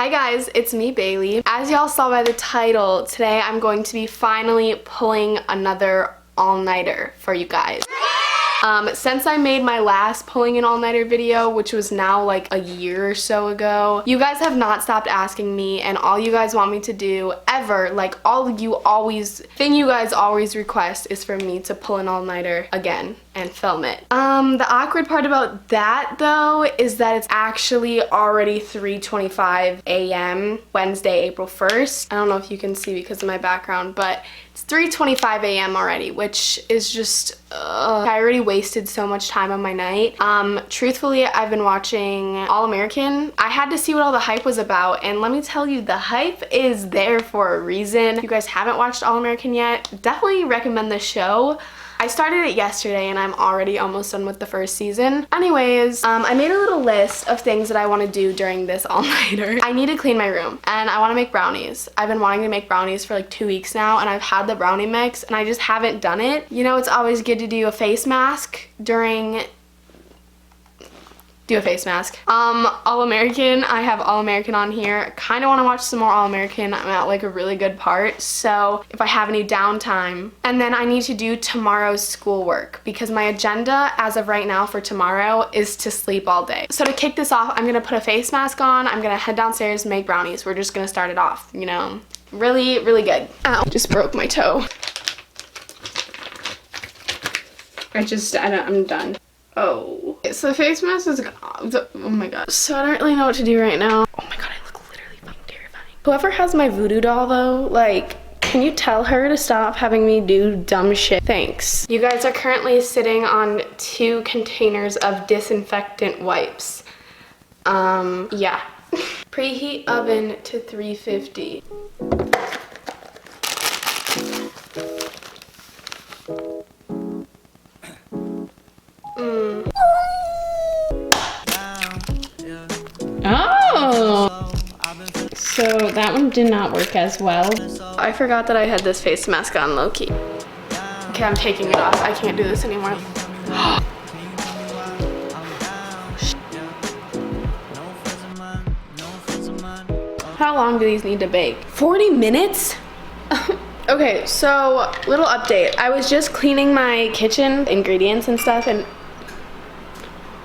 Hi guys, it's me, Bailey. As y'all saw by the title, today I'm going to be finally pulling another all-nighter for you guys. Since I made my last pulling an all-nighter video, which was now like a year or so ago, you guys have not stopped asking me, and all you guys want me to do ever, like thing you guys always request is for me to pull an all-nighter again and film it. The awkward part about that though is that it's actually already 3:25 a.m. Wednesday, April 1st. I don't know if you can see because of my background, but it's 3:25 a.m. already, which is just, I already wasted so much time on my night. Truthfully, I've been watching All American. I had to see what all the hype was about, and let me tell you, the hype is there for a reason. If you guys haven't watched All American yet, definitely recommend the show. I started it yesterday and I'm already almost done with the first season. Anyways, I made a little list of things that I want to do during this all-nighter. I need to clean my room and I want to make brownies. I've been wanting to make brownies for like 2 weeks now, and I've had the brownie mix and I just haven't done it. You know, it's always good to do a face mask during... do a face mask. All American, I have All American on here. Kind of want to watch some more All American. I'm at like a really good part, so if I have any downtime. And then I need to do tomorrow's schoolwork because my agenda as of right now for tomorrow is to sleep all day. So to kick this off, I'm gonna put a face mask on, I'm gonna head downstairs and make brownies. We're just gonna start it off, you know, really, really good. Ow, just broke my toe. I'm done. Oh, so the face mask is gone. Oh my god. So I don't really know what to do right now. Oh my god, I look literally fucking terrifying. Whoever has my voodoo doll though, like, can you tell her to stop having me do dumb shit? Thanks. You guys are currently sitting on 2 containers of disinfectant wipes. Yeah. Preheat oven to 350. Oh! So that one did not work as well. I forgot that I had this face mask on low-key. Okay, I'm taking it off. I can't do this anymore. How long do these need to bake? 40 minutes? Okay, so little update. I was just cleaning my kitchen ingredients and stuff, and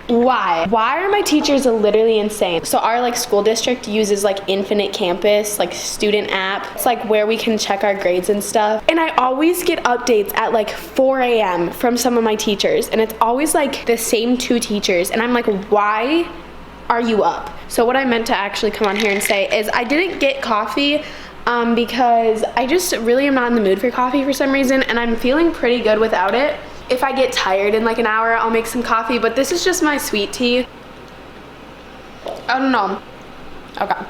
why are my teachers literally insane? So our like school district uses like Infinite Campus, like student app. It's like where we can check our grades and stuff, and I always get updates at like 4 a.m. from some of my teachers, and it's always like the same 2 teachers, and I'm like, why are you up? So what I meant to actually come on here and say is I didn't get coffee because I just really am not in the mood for coffee for some reason, and I'm feeling pretty good without it. If I get tired in like an hour, I'll make some coffee, but this is just my sweet tea. I don't know. Okay,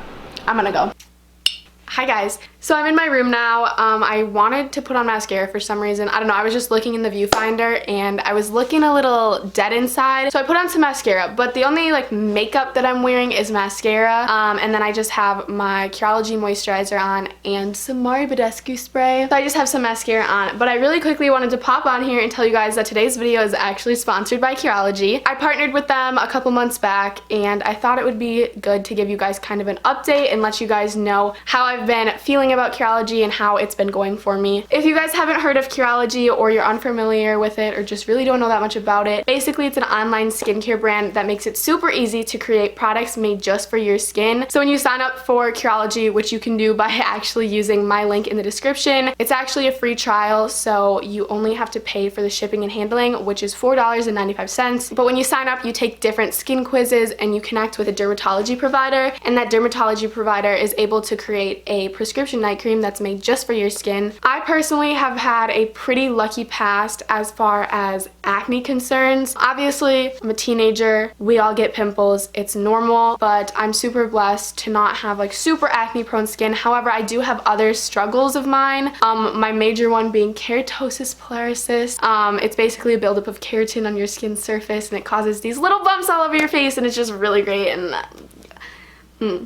I'm gonna go. Hi guys, so I'm in my room now. I wanted to put on mascara for some reason. I don't know, I was just looking in the viewfinder and I was looking a little dead inside. So I put on some mascara, but the only like makeup that I'm wearing is mascara. And then I just have my Curology moisturizer on and some Mari Badescu spray. So I just have some mascara on, but I really quickly wanted to pop on here and tell you guys that today's video is actually sponsored by Curology. I partnered with them a couple months back and I thought it would be good to give you guys kind of an update and let you guys know how I've been feeling about Curology and how it's been going for me. If you guys haven't heard of Curology or you're unfamiliar with it or just really don't know that much about it, basically it's an online skincare brand that makes it super easy to create products made just for your skin. So when you sign up for Curology, which you can do by actually using my link in the description, it's actually a free trial, so you only have to pay for the shipping and handling, which is $4.95. But when you sign up, you take different skin quizzes and you connect with a dermatology provider, and that dermatology provider is able to create a prescription night cream that's made just for your skin. I personally have had a pretty lucky past as far as acne concerns. Obviously, I'm a teenager, we all get pimples, it's normal, but I'm super blessed to not have like super acne prone skin. However, I do have other struggles of mine. My major one being Keratosis Pilaris. It's basically a buildup of keratin on your skin surface and it causes these little bumps all over your face, and it's just really great, and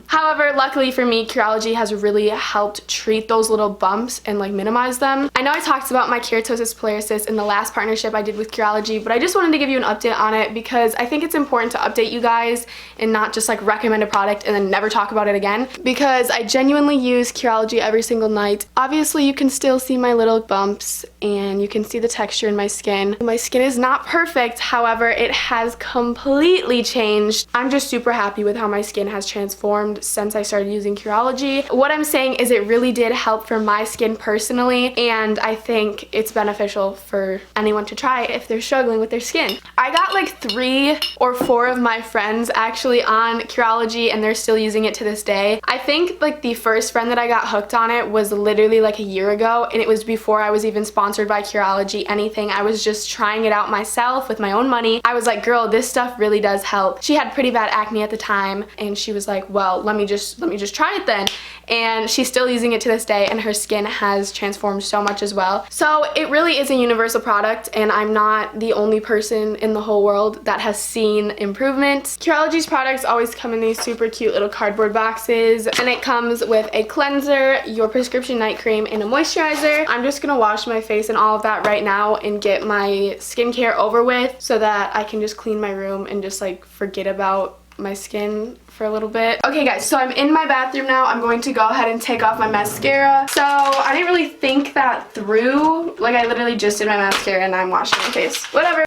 However, luckily for me, Curology has really helped treat those little bumps and like minimize them. I know I talked about my Keratosis Pilaris in the last partnership I did with Curology, but I just wanted to give you an update on it because I think it's important to update you guys and not just like recommend a product and then never talk about it again, because I genuinely use Curology every single night. Obviously, you can still see my little bumps and you can see the texture in my skin. My skin is not perfect, however, it has completely changed. I'm just super happy with how my skin has transformed since I started using Curology. What I'm saying is it really did help for my skin personally, and I think it's beneficial for anyone to try if they're struggling with their skin. I got like 3 or 4 of my friends actually on Curology and they're still using it to this day. I think like the first friend that I got hooked on it was literally like a year ago, and it was before I was even sponsored by Curology, anything. I was just trying it out myself with my own money. I was like, girl, this stuff really does help. She had pretty bad acne at the time and she was like, well, let me just try it then. And she's still using it to this day and her skin has transformed so much as well. So it really is a universal product and I'm not the only person in the whole world that has seen improvements. Curology's products always come in these super cute little cardboard boxes, and it comes with a cleanser, your prescription night cream, and a moisturizer. I'm just gonna wash my face and all of that right now and get my skincare over with so that I can just clean my room and just like forget about my skin for a little bit. Okay guys, so I'm in my bathroom now. I'm going to go ahead and take off my mascara. So I didn't really think that through. Like I literally just did my mascara and I'm washing my face. Whatever.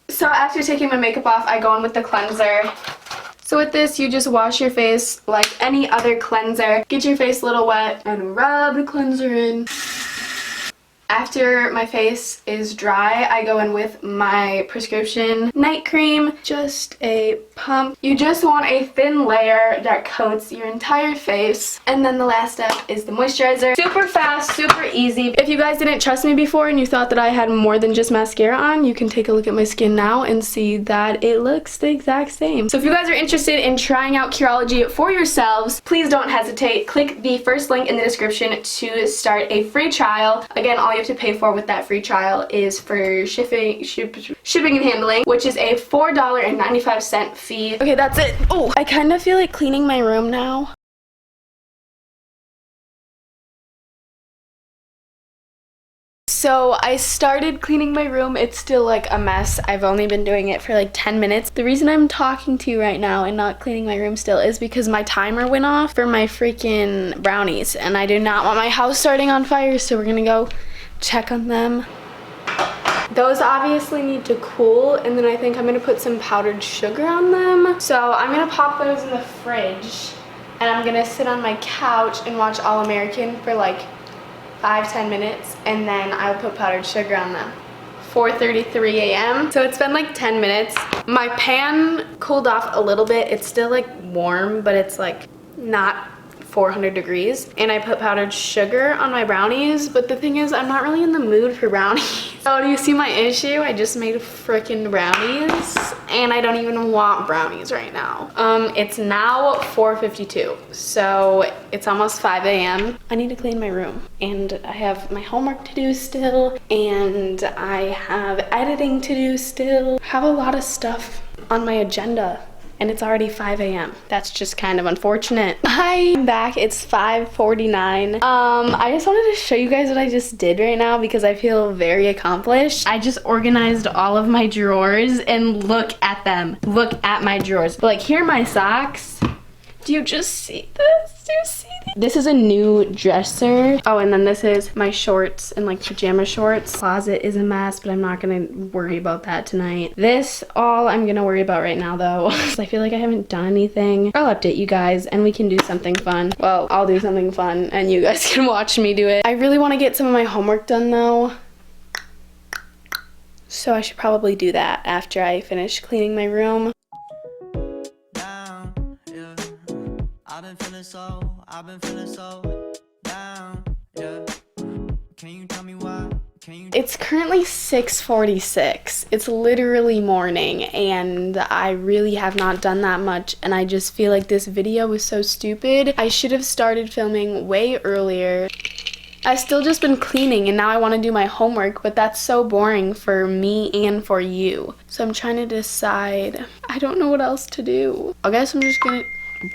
So after taking my makeup off, I go in with the cleanser. So with this, you just wash your face like any other cleanser. Get your face a little wet and rub the cleanser in. After my face is dry, I go in with my prescription night cream, just a pump. You just want a thin layer that coats your entire face. And then the last step is the moisturizer. Super fast, super easy. If you guys didn't trust me before and you thought that I had more than just mascara on, you can take a look at my skin now and see that it looks the exact same. So if you guys are interested in trying out Curology for yourselves, please don't hesitate. Click the first link in the description to start a free trial. Again, all you have to pay for with that free trial is for shipping and handling, which is a $4.95 fee. Okay, that's it. Oh, I kind of feel like cleaning my room now. So I started cleaning my room. It's still like a mess. I've only been doing it for like 10 minutes. The reason I'm talking to you right now and not cleaning my room still is because my timer went off for my freaking brownies and I do not want my house starting on fire, so we're gonna go check on them. Those obviously need to cool, and then I think I'm gonna put some powdered sugar on them. So I'm gonna pop those in the fridge and I'm gonna sit on my couch and watch All American for like 5-10 minutes, and then I'll put powdered sugar on them. 4:33 a.m. So it's been like 10 minutes. My pan cooled off a little bit. It's still like warm, but it's like not 400 degrees. And I put powdered sugar on my brownies, but the thing is I'm not really in the mood for brownies. Oh, do you see my issue? I just made frickin' brownies and I don't even want brownies right now. It's now 4:52, so it's almost 5 a.m. I need to clean my room and I have my homework to do still and I have editing to do still. I have a lot of stuff on my agenda. And it's already 5 a.m. That's just kind of unfortunate. I'm back. It's 5:49. I just wanted to show you guys what I just did right now because I feel very accomplished. I just organized all of my drawers and look at them. Look at my drawers. But like, here are my socks. Do you just see this? Do you see this? This is a new dresser. Oh, and then this is my shorts and like pajama shorts. Closet is a mess, but I'm not gonna worry about that tonight. This all I'm gonna worry about right now though. I feel like I haven't done anything. I'll update you guys and we can do something fun. Well, I'll do something fun and you guys can watch me do it. I really wanna get some of my homework done though. So I should probably do that after I finish cleaning my room. I've been feeling so down, yeah. Can you tell me why? It's currently 6:46. It's literally morning and I really have not done that much and I just feel like this video was so stupid. I should have started filming way earlier. I've still just been cleaning and now I want to do my homework, but that's so boring for me and for you. So I'm trying to decide. I don't know what else to do. I guess I'm just gonna...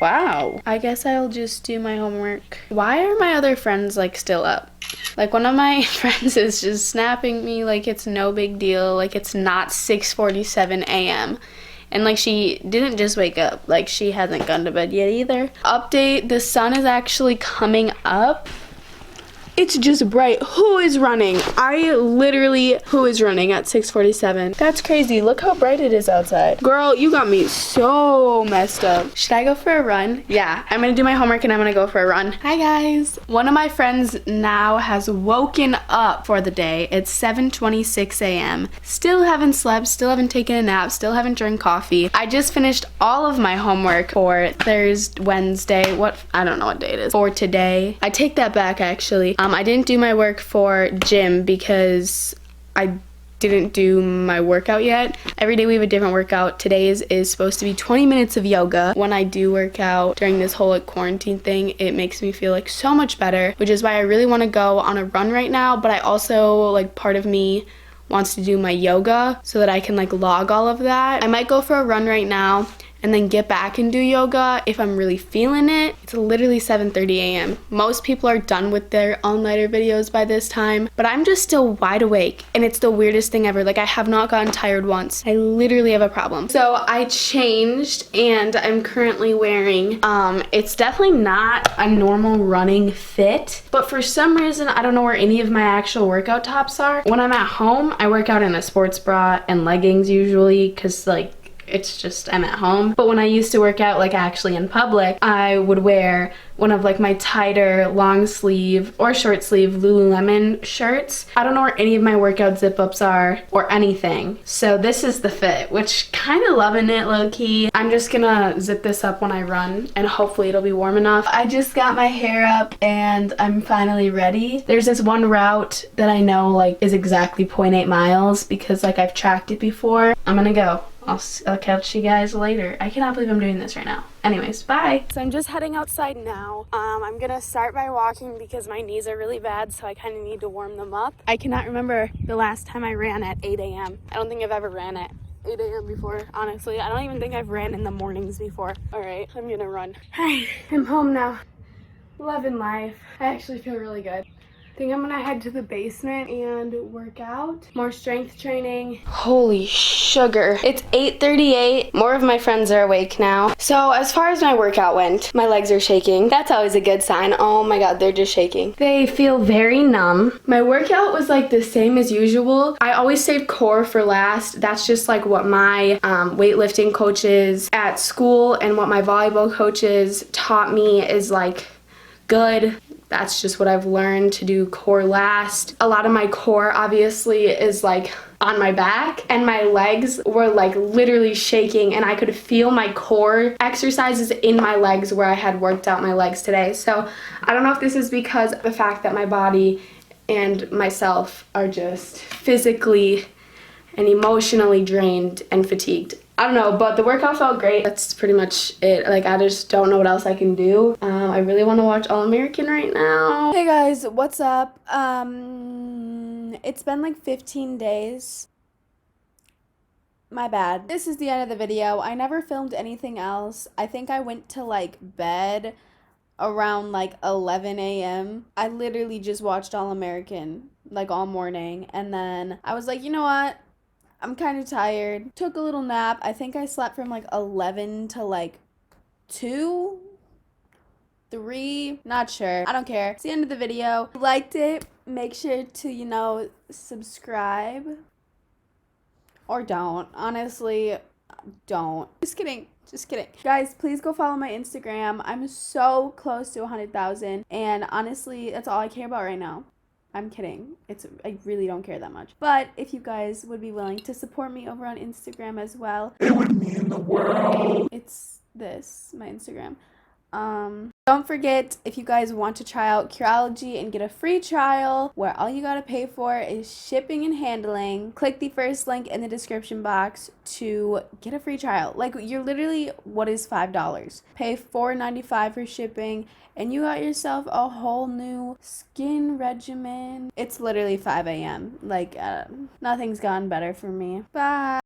Wow. I guess I'll just do my homework. Why are my other friends like still up? Like one of my friends is just snapping me like it's no big deal, like it's not 6:47 a.m. And like she didn't just wake up, like she hasn't gone to bed yet either. Update, the sun is actually coming up. It's just bright. Who is running? Who is running at 6:47? That's crazy. Look how bright it is outside. Girl, you got me so messed up. Should I go for a run? Yeah, I'm gonna do my homework and I'm gonna go for a run. Hi guys. One of my friends now has woken up for the day. It's 7:26 a.m. Still haven't slept, still haven't taken a nap, still haven't drank coffee. I just finished all of my homework for Wednesday. I don't know what day it is. For today. I take that back actually. I didn't do my work for gym because I didn't do my workout yet. Every day we have a different workout. Today's is supposed to be 20 minutes of yoga. When I do work out during this whole like quarantine thing, it makes me feel like so much better, which is why I really want to go on a run right now. But I also, like, part of me wants to do my yoga so that I can like log all of that. I might go for a run right now and then get back and do yoga if I'm really feeling it. It's literally 7:30 a.m. Most people are done with their all-nighter videos by this time, but I'm just still wide awake, and it's the weirdest thing ever. Like, I have not gotten tired once. I literally have a problem. So I changed, and I'm currently wearing, it's definitely not a normal running fit, but for some reason, I don't know where any of my actual workout tops are. When I'm at home, I work out in a sports bra and leggings usually, because like, it's just, I'm at home. But when I used to work out like actually in public, I would wear one of like my tighter long sleeve or short sleeve Lululemon shirts. I don't know where any of my workout zip ups are or anything. So this is the fit, which kind of loving it low key. I'm just gonna zip this up when I run and hopefully it'll be warm enough. I just got my hair up and I'm finally ready. There's this one route that I know like is exactly 0.8 miles because like I've tracked it before. I'm gonna go. I'll catch you guys later. I cannot believe I'm doing this right now. Anyways, bye. So I'm just heading outside now. I'm gonna start by walking because my knees are really bad, so I kind of need to warm them up. I cannot remember the last time I ran at 8 a.m. I don't think I've ever ran at 8 a.m. before, honestly. I don't even think I've ran in the mornings before. All right, I'm gonna run. Hi, I'm home now. Loving life. I actually feel really good. I think I'm gonna head to the basement and work out. More strength training. Holy sugar. It's 8:38. More of my friends are awake now. So as far as my workout went, my legs are shaking. That's always a good sign. Oh my god, they're just shaking. They feel very numb. My workout was like the same as usual. I always save core for last. That's just like what my weightlifting coaches at school and what my volleyball coaches taught me is like good. That's just what I've learned, to do core last. A lot of my core obviously is like on my back, and my legs were like literally shaking, and I could feel my core exercises in my legs where I had worked out my legs today. So I don't know if this is because of the fact that my body and myself are just physically and emotionally drained and fatigued. I don't know, but the workout felt great. That's pretty much it. Like, I just don't know what else I can do. I really want to watch All American right now. Hey guys, what's up? It's been like 15 days. My bad. This is the end of the video. I never filmed anything else. I think I went to like bed around like 11 a.m. I literally just watched All American like all morning, and then I was like, you know what? I'm kind of tired. Took a little nap. I think I slept from like 11 to like 2, 3, not sure. I don't care. It's the end of the video. If you liked it, make sure to, subscribe. Or don't. Honestly, don't. Just kidding. Just kidding. Guys, please go follow my Instagram. I'm so close to 100,000. And honestly, that's all I care about right now. I'm kidding. I really don't care that much. But if you guys would be willing to support me over on Instagram as well, it would mean the world. It's this, my Instagram. Don't forget, if you guys want to try out Curology and get a free trial where all you gotta pay for is shipping and handling, click the first link in the description box to get a free trial. Like, you're literally, what is $5? Pay $4.95 for shipping, and you got yourself a whole new skin regimen. It's literally 5 a.m. Like, nothing's gotten better for me. Bye.